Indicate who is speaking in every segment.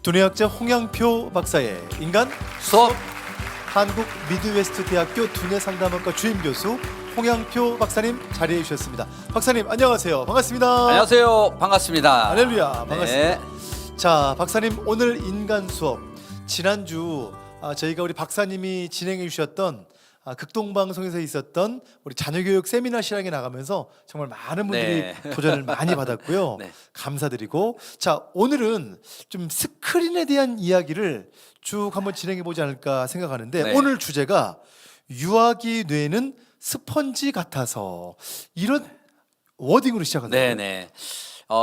Speaker 1: 두뇌학자 홍양표 박사의 인간
Speaker 2: 수업.
Speaker 1: 한국 미드웨스트 대학교 두뇌상담학과 주임 교수 홍양표 박사님 자리해 주셨습니다. 박사님 안녕하세요. 반갑습니다.
Speaker 2: 안녕하세요. 반갑습니다.
Speaker 1: 할렐루야. 반갑습니다.
Speaker 2: 네.
Speaker 1: 자, 박사님 오늘 인간 수업. 지난주 저희가 우리 박사님이 진행해 주셨던 극동방송에서 있었던 우리 자녀교육 세미나 실황에 나가면서 정말 많은 분들이
Speaker 2: 네.
Speaker 1: 도전을 많이 받았고요.
Speaker 2: 네.
Speaker 1: 감사드리고, 자, 오늘은 좀 스크린에 대한 이야기를 쭉 한번 진행해 보지 않을까 생각하는데,
Speaker 2: 네.
Speaker 1: 오늘 주제가 유아기 뇌는 스펀지 같아서, 이런 워딩으로 시작합니다.
Speaker 2: 네네.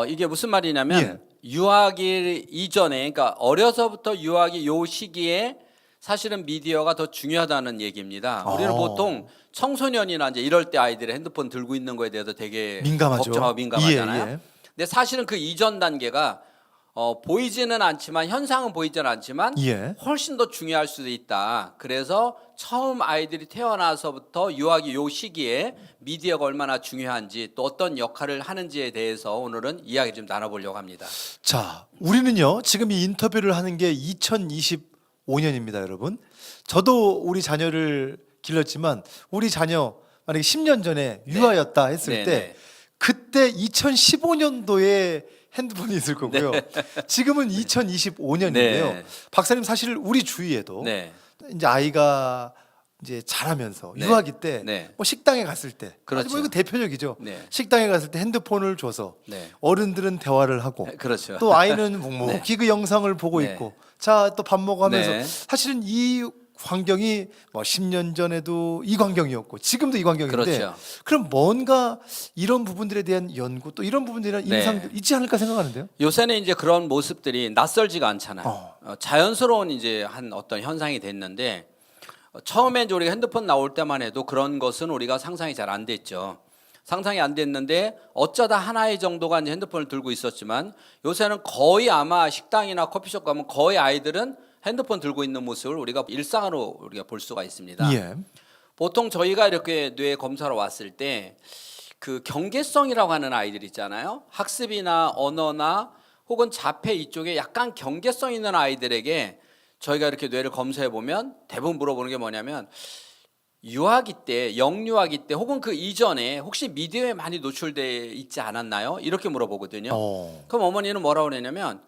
Speaker 2: 이게 무슨 말이냐면
Speaker 1: 예.
Speaker 2: 유아기 이전에, 그러니까 어려서부터 유아기 요 시기에 사실은 미디어가 더 중요하다는 얘기입니다. 우리는 보통 청소년이나 이제 이럴 때 아이들이 핸드폰 들고 있는 거에 대해서 되게
Speaker 1: 민감하죠.
Speaker 2: 걱정하고 민감하잖아요.
Speaker 1: 예, 예.
Speaker 2: 근데 사실은 그 이전 단계가 보이지는 않지만, 현상은 보이지는 않지만
Speaker 1: 예.
Speaker 2: 훨씬 더 중요할 수도 있다. 그래서 처음 아이들이 태어나서부터 유아기 요 시기에 미디어가 얼마나 중요한지, 또 어떤 역할을 하는지에 대해서 오늘은 이야기 좀 나눠보려고 합니다.
Speaker 1: 자, 우리는요 지금 이 인터뷰를 하는 게 2025년입니다, 여러분. 저도 우리 자녀를 길렀지만 우리 자녀 만약에 10년 전에 유아였다 했을
Speaker 2: 네,
Speaker 1: 때
Speaker 2: 네.
Speaker 1: 그때 2015년도에 핸드폰이 있을 거고요. 지금은 2025년인데요.
Speaker 2: 네.
Speaker 1: 박사님 사실 우리 주위에도
Speaker 2: 네.
Speaker 1: 이제 아이가 이제 자라면서
Speaker 2: 네.
Speaker 1: 유아기 때
Speaker 2: 네.
Speaker 1: 뭐 식당에 갔을 때,
Speaker 2: 그렇죠.
Speaker 1: 뭐 이거 대표적이죠.
Speaker 2: 네.
Speaker 1: 식당에 갔을 때 핸드폰을 줘서
Speaker 2: 네.
Speaker 1: 어른들은 대화를 하고
Speaker 2: 그렇죠.
Speaker 1: 또 아이는 묵묵히 그 영상을 보고
Speaker 2: 네.
Speaker 1: 있고, 자, 또 밥 먹어 하면서
Speaker 2: 네.
Speaker 1: 사실은 이 환경이 뭐 10년 전에도 이 환경이었고 지금도 이 환경인데,
Speaker 2: 그렇죠.
Speaker 1: 그럼 뭔가 이런 부분들에 대한 연구, 또 이런 부분들에 대한
Speaker 2: 네.
Speaker 1: 인상도 있지 않을까 생각하는데요.
Speaker 2: 요새는 이제 그런 모습들이 낯설지가 않잖아요.
Speaker 1: 어.
Speaker 2: 자연스러운 이제 한 어떤 현상이 됐는데, 처음에 이제 우리가 핸드폰 나올 때만 해도 그런 것은 우리가 상상이 잘 안 됐죠. 상상이 안 됐는데 어쩌다 하나의 정도가 이제 핸드폰을 들고 있었지만, 요새는 거의 아마 식당이나 커피숍 가면 거의 아이들은 핸드폰 들고 있는 모습을 우리가 일상으로 우리가 볼 수가 있습니다.
Speaker 1: 예.
Speaker 2: 보통 저희가 이렇게 뇌 검사로 왔을 때 그 경계성이라고 하는 아이들 있잖아요. 학습이나 언어나 혹은 자폐 이쪽에 약간 경계성 있는 아이들에게 저희가 이렇게 뇌를 검사해 보면 대부분 물어보는 게 뭐냐면, 유아기 때, 영유아기 때 혹은 그 이전에 혹시 미디어에 많이 노출돼 있지 않았나요? 이렇게 물어보거든요. 그럼 어머니는 뭐라고 그러냐면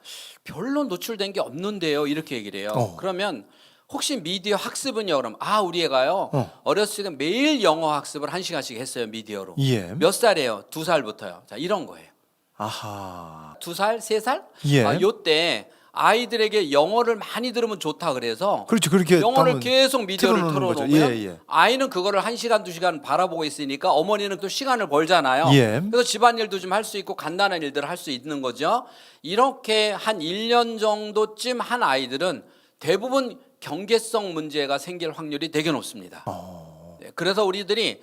Speaker 2: 별로 노출된 게 없는데요, 이렇게 얘기를 해요. 그러면 혹시 미디어 학습은요? 그럼 우리 애가요 어렸을 때 매일 영어 학습을 1시간씩 했어요, 미디어로.
Speaker 1: 예.
Speaker 2: 몇 살이에요? 2살부터요. 자, 이런 거예요.
Speaker 1: 아하.
Speaker 2: 2살, 3살?
Speaker 1: 예.
Speaker 2: 요때 아이들에게 영어를 많이 들으면 좋다 그래서
Speaker 1: 그렇죠. 그렇게
Speaker 2: 영어를
Speaker 1: 하면
Speaker 2: 계속 미디어를
Speaker 1: 틀어놓는 거죠.
Speaker 2: 틀어놓고요.
Speaker 1: 예, 예.
Speaker 2: 아이는 그거를 1시간, 2시간 바라보고 있으니까 어머니는 또 시간을 벌잖아요.
Speaker 1: 예.
Speaker 2: 그래서 집안일도 좀 할 수 있고 간단한 일들을 할 수 있는 거죠. 이렇게 한 1년 정도쯤 한 아이들은 대부분 경계성 문제가 생길 확률이 되게 높습니다. 네, 그래서 우리들이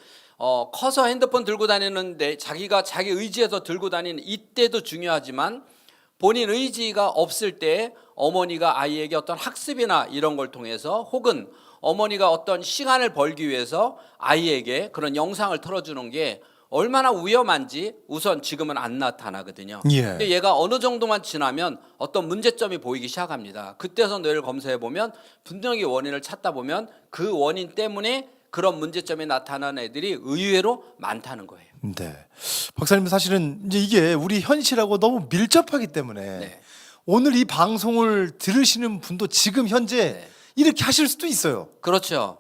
Speaker 2: 커서 핸드폰 들고 다니는데 자기가 자기 의지에서 들고 다니는 이때도 중요하지만, 본인 의지가 없을 때 어머니가 아이에게 어떤 학습이나 이런 걸 통해서, 혹은 어머니가 어떤 시간을 벌기 위해서 아이에게 그런 영상을 틀어주는 게 얼마나 위험한지 우선 지금은 안 나타나거든요.
Speaker 1: 예.
Speaker 2: 근데 얘가 어느 정도만 지나면 어떤 문제점이 보이기 시작합니다. 그때서 뇌를 검사해 보면 분명히 원인을 찾다 보면 그 원인 때문에 그런 문제점이 나타나는 애들이 의외로 많다는 거예요.
Speaker 1: 네. 박사님, 사실은 이제 이게 우리 현실하고 너무 밀접하기 때문에
Speaker 2: 네.
Speaker 1: 오늘 이 방송을 들으시는 분도 지금 현재
Speaker 2: 네.
Speaker 1: 이렇게 하실 수도 있어요.
Speaker 2: 그렇죠.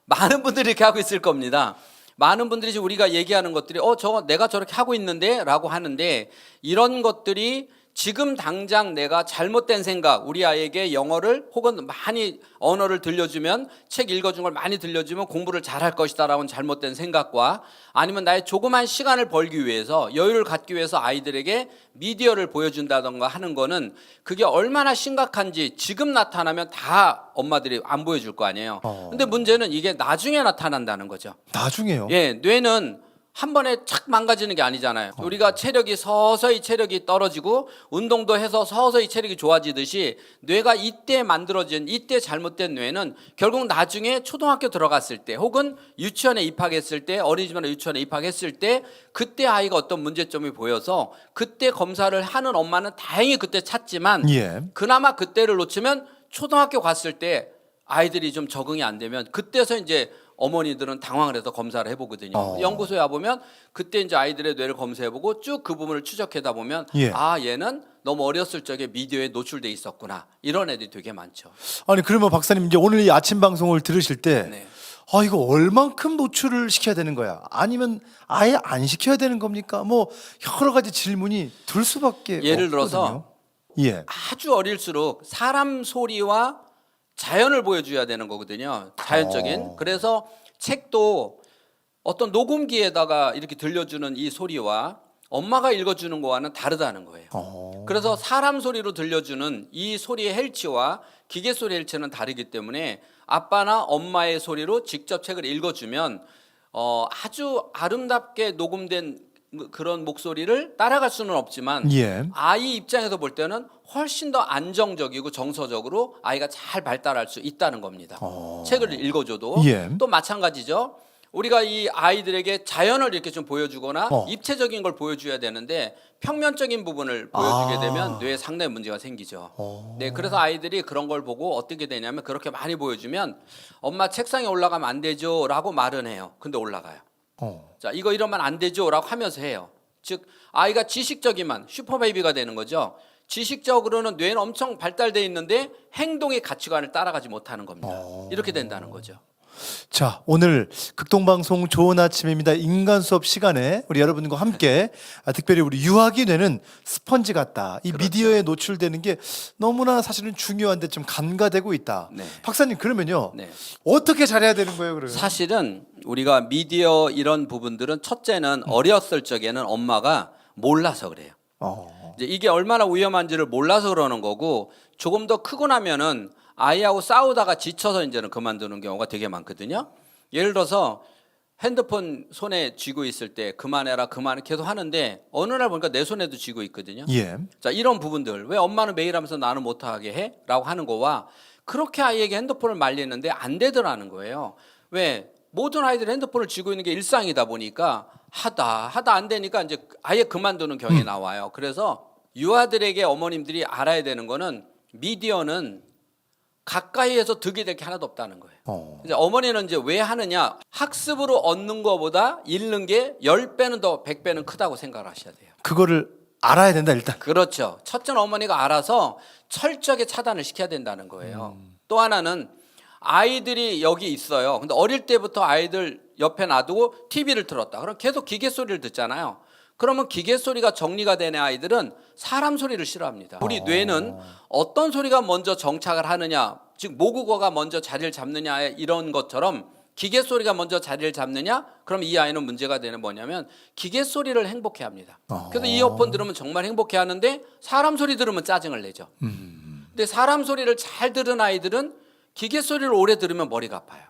Speaker 2: 많은 분들이 이렇게 하고 있을 겁니다. 많은 분들이 지금 우리가 얘기하는 것들이 저거 내가 저렇게 하고 있는데 라고 하는데, 이런 것들이 지금 당장 내가 잘못된 생각, 우리 아이에게 영어를 혹은 많이 언어를 들려주면, 책 읽어준 걸 많이 들려주면 공부를 잘할 것이다 라는 잘못된 생각과, 아니면 나의 조그만 시간을 벌기 위해서, 여유를 갖기 위해서 아이들에게 미디어를 보여준다던가 하는 거는, 그게 얼마나 심각한지 지금 나타나면 다 엄마들이 안 보여줄 거 아니에요. 근데 문제는 이게 나중에 나타난다는 거죠.
Speaker 1: 나중에요.
Speaker 2: 예, 뇌는 한 번에 착 망가지는 게 아니잖아요. 우리가 체력이 서서히 체력이 떨어지고 운동도 해서 서서히 체력이 좋아지듯이 뇌가 이때 만들어진 이때 잘못된 뇌는 결국 나중에 초등학교 들어갔을 때 혹은 유치원에 입학했을 때 어린이집이나 유치원에 입학했을 때 그때 아이가 어떤 문제점이 보여서 그때 검사를 하는 엄마는 다행히 그때 찾지만
Speaker 1: 예.
Speaker 2: 그나마 그때를 놓치면 초등학교 갔을 때 아이들이 좀 적응이 안 되면 그때서 이제 어머니들은 당황을 해서 검사를 해보거든요. 연구소에 와보면 그때 이제 아이들의 뇌를 검사해보고 쭉 그 부분을 추적하다 보면
Speaker 1: 예.
Speaker 2: 아 얘는 너무 어렸을 적에 미디어에 노출돼 있었구나 이런 애들이 되게 많죠.
Speaker 1: 아니 그러면 박사님 이제 오늘 이 아침 방송을 들으실 때
Speaker 2: 네.
Speaker 1: 아, 이거 얼만큼 노출을 시켜야 되는 거야? 아니면 아예 안 시켜야 되는 겁니까? 뭐 여러 가지 질문이 들 수밖에
Speaker 2: 예를
Speaker 1: 없거든요.
Speaker 2: 들어서
Speaker 1: 예.
Speaker 2: 아주 어릴수록 사람 소리와 자연을 보여줘야 되는 거거든요. 자연적인. 그래서 책도 어떤 녹음기에다가 이렇게 들려주는 이 소리와 엄마가 읽어주는 거와는 다르다는 거예요. 그래서 사람 소리로 들려주는 이 소리의 헬치와 기계 소리의 헬치는 다르기 때문에 아빠나 엄마의 소리로 직접 책을 읽어주면 아주 아름답게 녹음된 그런 목소리를 따라갈 수는 없지만
Speaker 1: 예.
Speaker 2: 아이 입장에서 볼 때는 훨씬 더 안정적이고 정서적으로 아이가 잘 발달할 수 있다는 겁니다. 책을 읽어줘도
Speaker 1: 예.
Speaker 2: 또 마찬가지죠. 우리가 이 아이들에게 자연을 이렇게 좀 보여주거나 입체적인 걸 보여줘야 되는데 평면적인 부분을 보여주게 되면 뇌에 상당히 문제가 생기죠. 네, 그래서 아이들이 그런 걸 보고 어떻게 되냐면 그렇게 많이 보여주면 엄마 책상에 올라가면 안 되죠라고 말은 해요. 근데 올라가요. 자, 이거 이러면 안 되죠라고 하면서 해요. 즉 아이가 지식적이만 슈퍼베이비가 되는 거죠. 지식적으로는 뇌는 엄청 발달돼 있는데 행동의 가치관을 따라가지 못하는 겁니다. 이렇게 된다는 거죠.
Speaker 1: 자, 오늘 극동방송 좋은 아침입니다. 인간 수업 시간에 우리 여러분과 함께 특별히 우리 유아기 뇌는 스펀지 같다. 이 미디어에 노출되는 게 너무나 사실은 중요한데 좀 간과되고 있다.
Speaker 2: 네.
Speaker 1: 박사님 그러면요.
Speaker 2: 네.
Speaker 1: 어떻게 잘해야 되는 거예요, 그러면?
Speaker 2: 사실은 우리가 미디어 이런 부분들은 첫째는 어렸을 적에는 엄마가 몰라서 그래요. 이제 이게 얼마나 위험한지를 몰라서 그러는 거고 조금 더 크고 나면은 아이하고 싸우다가 지쳐서 이제는 그만두는 경우가 되게 많거든요. 예를 들어서 핸드폰 손에 쥐고 있을 때 그만해라 그만해 계속 하는데 어느 날 보니까 내 손에도 쥐고 있거든요.
Speaker 1: 예.
Speaker 2: 자, 이런 부분들 왜 엄마는 매일 하면서 나는 못하게 해? 라고 하는 거와 그렇게 아이에게 핸드폰을 말리는데 안 되더라는 거예요. 왜? 모든 아이들이 핸드폰을 쥐고 있는 게 일상이다 보니까 하다 안 되니까 이제 아예 그만두는 경향이 나와요. 그래서 유아들에게 어머님들이 알아야 되는 거는 미디어는 가까이에서 득이 될 게 하나도 없다는 거예요. 이제 어머니는 이제 왜 하느냐? 학습으로 얻는 것보다 잃는 게 10배는 더 100배는 크다고 생각을 하셔야 돼요.
Speaker 1: 그거를 알아야 된다 일단.
Speaker 2: 그렇죠. 첫째는 어머니가 알아서 철저하게 차단을 시켜야 된다는 거예요. 또 하나는 아이들이 여기 있어요. 근데 어릴 때부터 아이들 옆에 놔두고 TV를 틀었다. 그럼 계속 기계 소리를 듣잖아요. 그러면 기계 소리가 정리가 되는 아이들은 사람 소리를 싫어합니다. 우리 뇌는 어떤 소리가 먼저 정착을 하느냐, 즉 모국어가 먼저 자리를 잡느냐 이런 것처럼 기계 소리가 먼저 자리를 잡느냐, 그럼 이 아이는 문제가 되는 뭐냐면 기계 소리를 행복해합니다. 그래서 이어폰 들으면 정말 행복해하는데 사람 소리 들으면 짜증을 내죠. 근데 사람 소리를 잘 들은 아이들은 기계 소리를 오래 들으면 머리가 아파요.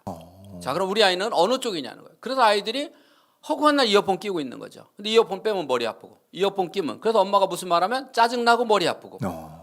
Speaker 2: 자, 그럼 우리 아이는 어느 쪽이냐는 거예요. 그래서 아이들이 허구한 날 이어폰 끼고 있는 거죠. 근데 이어폰 빼면 머리 아프고 이어폰 끼면 그래서 엄마가 무슨 말하면 짜증나고 머리 아프고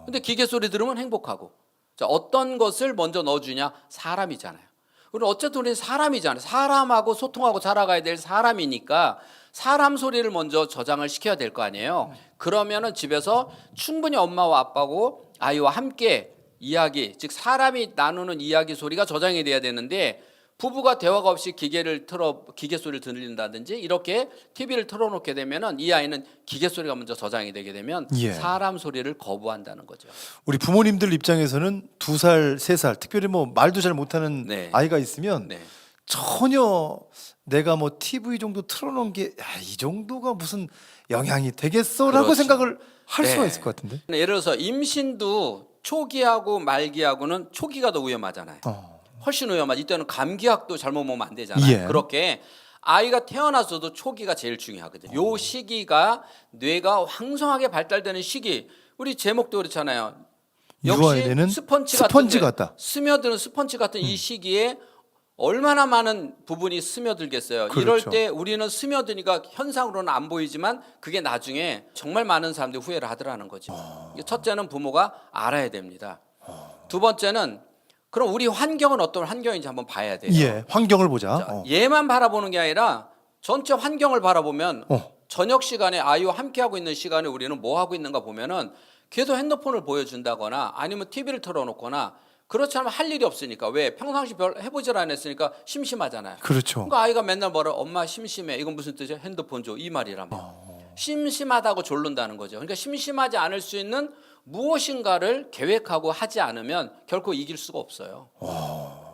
Speaker 2: 근데 기계 소리 들으면 행복하고. 자, 어떤 것을 먼저 넣어주냐? 사람이잖아요. 우리 어쨌든 우리는 사람이잖아요. 사람하고 소통하고 자라가야 될 사람이니까 사람 소리를 먼저 저장을 시켜야 될 거 아니에요. 그러면은 집에서 충분히 엄마와 아빠고 아이와 함께 이야기, 즉 사람이 나누는 이야기 소리가 저장이 돼야 되는데 부부가 대화가 없이 기계 소리를 들린다든지 이렇게 TV를 틀어놓게 되면은 이 아이는 기계 소리가 먼저 저장이 되게 되면
Speaker 1: 예.
Speaker 2: 사람 소리를 거부한다는 거죠.
Speaker 1: 우리 부모님들 입장에서는 2살, 3살, 특별히 뭐 말도 잘 못하는
Speaker 2: 네.
Speaker 1: 아이가 있으면
Speaker 2: 네.
Speaker 1: 전혀 내가 뭐 TV 정도 틀어놓은 게 이 정도가 무슨 영향이 되겠어라고
Speaker 2: 그렇죠.
Speaker 1: 생각을 할
Speaker 2: 네.
Speaker 1: 수가 있을 것 같은데.
Speaker 2: 예를 들어서 임신도 초기하고 말기하고는 초기가 더 위험하잖아요. 훨씬 위험하지. 이때는 감기약도 잘못 먹으면 안 되잖아요.
Speaker 1: 예.
Speaker 2: 그렇게 아이가 태어나서도 초기가 제일 중요하거든요. 요 시기가 뇌가 황성하게 발달되는 시기. 우리 제목도 그렇잖아요. 역시
Speaker 1: 유아에는
Speaker 2: 스펀지
Speaker 1: 스펀지
Speaker 2: 같은데
Speaker 1: 같다.
Speaker 2: 스며드는 스펀지 같은 이 시기에 얼마나 많은 부분이 스며들겠어요.
Speaker 1: 그렇죠.
Speaker 2: 이럴 때 우리는 스며드니까 현상으로는 안 보이지만 그게 나중에 정말 많은 사람들이 후회를 하더라는 거죠. 첫째는 부모가 알아야 됩니다. 두 번째는 그럼 우리 환경은 어떤 환경인지 한번 봐야 돼요.
Speaker 1: 예, 환경을 보자.
Speaker 2: 자, 얘만 바라보는 게 아니라 전체 환경을 바라보면 저녁 시간에 아이와 함께하고 있는 시간에 우리는 뭐 하고 있는가 보면은 계속 핸드폰을 보여준다거나 아니면 TV를 틀어놓거나 그렇지 않으면 할 일이 없으니까. 왜? 평상시 별 해보질 않았으니까 심심하잖아요.
Speaker 1: 그렇죠.
Speaker 2: 그러니까 아이가 맨날 뭐라 엄마 심심해. 이건 무슨 뜻이야? 핸드폰 줘. 이 말이라며. 심심하다고 졸른다는 거죠. 그러니까 심심하지 않을 수 있는 무엇인가를 계획하고 하지 않으면 결코 이길 수가 없어요.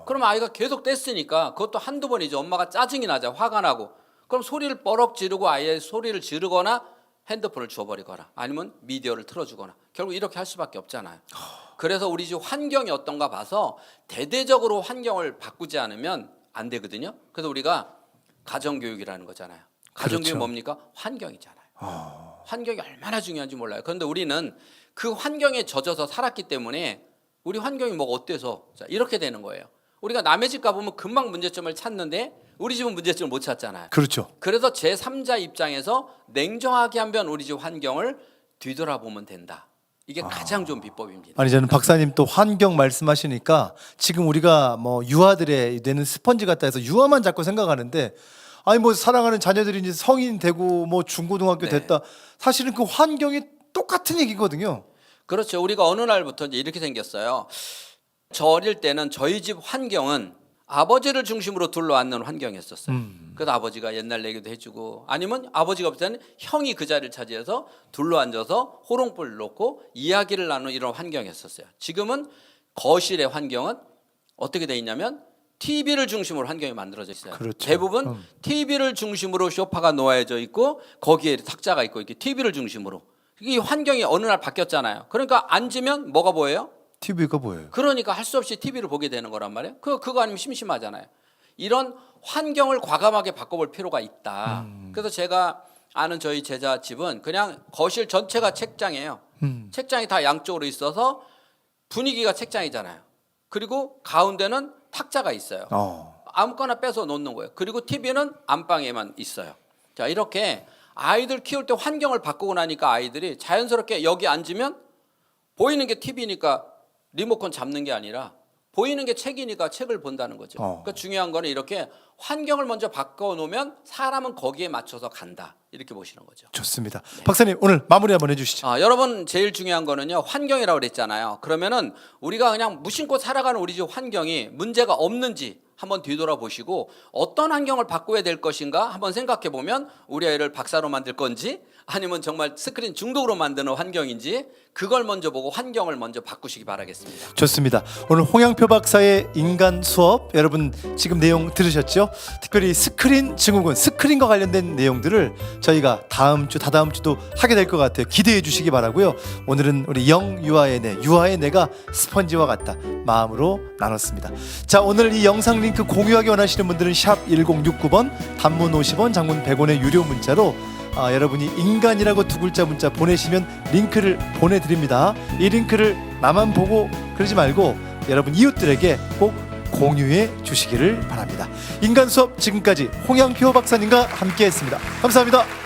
Speaker 2: 그럼 아이가 계속 뗐으니까 그것도 한두 번이죠. 엄마가 짜증이 나자 화가 나고 그럼 소리를 뻐럭 지르고 아이의 소리를 지르거나 핸드폰을 줘버리거나 아니면 미디어를 틀어주거나 결국 이렇게 할 수밖에 없잖아요. 그래서 우리 집 환경이 어떤가 봐서 대대적으로 환경을 바꾸지 않으면 안 되거든요. 그래서 우리가 가정교육이라는 거잖아요. 가정교육이
Speaker 1: 그렇죠.
Speaker 2: 뭡니까? 환경이잖아요. 환경이 얼마나 중요한지 몰라요. 그런데 우리는 그 환경에 젖어서 살았기 때문에 우리 환경이 뭐가 어때서 자, 이렇게 되는 거예요. 우리가 남의 집 가보면 금방 문제점을 찾는데 우리 집은 문제점을 못 찾잖아요.
Speaker 1: 그렇죠.
Speaker 2: 그래서 제3자 입장에서 냉정하게 한번 우리 집 환경을 뒤돌아보면 된다. 이게 가장 좋은 비법입니다.
Speaker 1: 아니 저는 박사님 또 환경 말씀하시니까 지금 우리가 뭐 유아들의 뇌는 스펀지 같다 해서 유아만 자꾸 생각하는데 아니 뭐 사랑하는 자녀들이 이제 성인 되고 뭐 중고등학교
Speaker 2: 네.
Speaker 1: 됐다 사실은 그 환경이 똑같은 얘기거든요.
Speaker 2: 그렇죠. 우리가 어느 날부터 이제 이렇게 생겼어요. 저 어릴 때는 저희 집 환경은 아버지를 중심으로 둘러앉는 환경이었었어요. 그래서 아버지가 옛날 얘기도 해주고 아니면 아버지가 없을 때는 형이 그 자리를 차지해서 둘러앉아서 호롱불을 놓고 이야기를 나누는 이런 환경이었었어요. 지금은 거실의 환경은 어떻게 돼 있냐면 TV를 중심으로 환경이 만들어져 있어요.
Speaker 1: 그렇죠.
Speaker 2: 대부분 TV를 중심으로 소파가 놓아져 있고 거기에 탁자가 있고 이렇게 TV를 중심으로 이 환경이 어느 날 바뀌었잖아요. 그러니까 앉으면 뭐가 보여요?
Speaker 1: TV가 보여요.
Speaker 2: 그러니까 할 수 없이 TV를 보게 되는 거란 말이에요. 그거 아니면 심심하잖아요. 이런 환경을 과감하게 바꿔볼 필요가 있다. 그래서 제가 아는 저희 제자 집은 그냥 거실 전체가 책장이에요. 책장이 다 양쪽으로 있어서 분위기가 책장이잖아요. 그리고 가운데는 탁자가 있어요. 아무거나 빼서 놓는 거예요. 그리고 TV는 안방에만 있어요. 자, 이렇게 아이들 키울 때 환경을 바꾸고 나니까 아이들이 자연스럽게 여기 앉으면 보이는 게 TV니까 리모컨 잡는 게 아니라 보이는 게 책이니까 책을 본다는 거죠. 그러니까 중요한 거는 이렇게 환경을 먼저 바꿔놓으면 사람은 거기에 맞춰서 간다. 이렇게 보시는 거죠.
Speaker 1: 좋습니다. 박사님 오늘 마무리 한번 해주시죠.
Speaker 2: 여러분 제일 중요한 거는요. 환경이라고 그랬잖아요. 그러면은 우리가 그냥 무심코 살아가는 우리 집 환경이 문제가 없는지 한번 뒤돌아보시고 어떤 환경을 바꿔야 될 것인가 한번 생각해 보면 우리 아이를 박사로 만들 건지 아니면 정말 스크린 중독으로 만드는 환경인지 그걸 먼저 보고 환경을 먼저 바꾸시기 바라겠습니다.
Speaker 1: 좋습니다. 오늘 홍양표 박사의 인간 수업 여러분 지금 내용 들으셨죠? 특별히 스크린 증후군, 스크린과 관련된 내용들을 저희가 다음 주, 다다음 주도 하게 될 것 같아요. 기대해 주시기 바라고요. 오늘은 우리 영유아의 뇌, 유아의 뇌가 스펀지와 같다 마음으로 나눴습니다. 자, 오늘 이 영상 링크 공유하기 원하시는 분들은 샵 1069번 단문 50원, 장문 100원의 유료 문자로 여러분이 인간이라고 두 글자 문자 보내시면 링크를 보내드립니다. 이 링크를 나만 보고 그러지 말고 여러분 이웃들에게 꼭 공유해 주시기를 바랍니다. 인간 수업 지금까지 홍양표 박사님과 함께했습니다. 감사합니다.